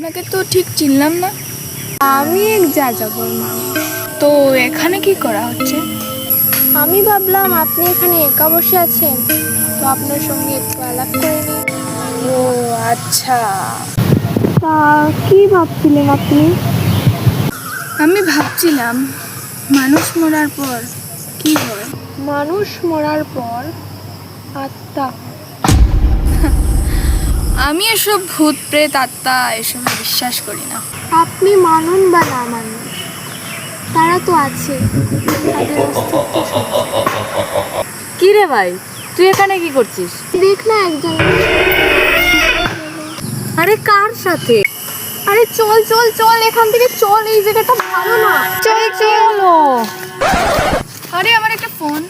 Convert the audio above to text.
আপনাকে তো ঠিক চিনলাম না। আমি এক যাযাবর মানুষ। তো এখানে কি করা হচ্ছে? আমি ভাবলাম আপনি এখানে একা বসে আছেন, তো আপনার সঙ্গে একটু আলাপ করে নিই। ও আচ্ছা, তা কি ভাবছিলেন আপনি? আমি ভাবছিলাম মানুষ মরার পর কি হয়। মানুষ মরার পর আত্মা। আমি এসব ভূত প্রেত আত্মা এসবে বিশ্বাস করি না। আপনি মানুন বা না মানুন, তারা তো আছে, তাদের অস্তিত্ব সত্য। কি রে ভাই, তুই এখানে কি করছিস? দেখ না একজন। আরে কার সাথে? আরে চল চল চল, এখান থেকে চল, এই জায়গাটা ভালো না। চলে চলো। আরে আমার একটা ফোন।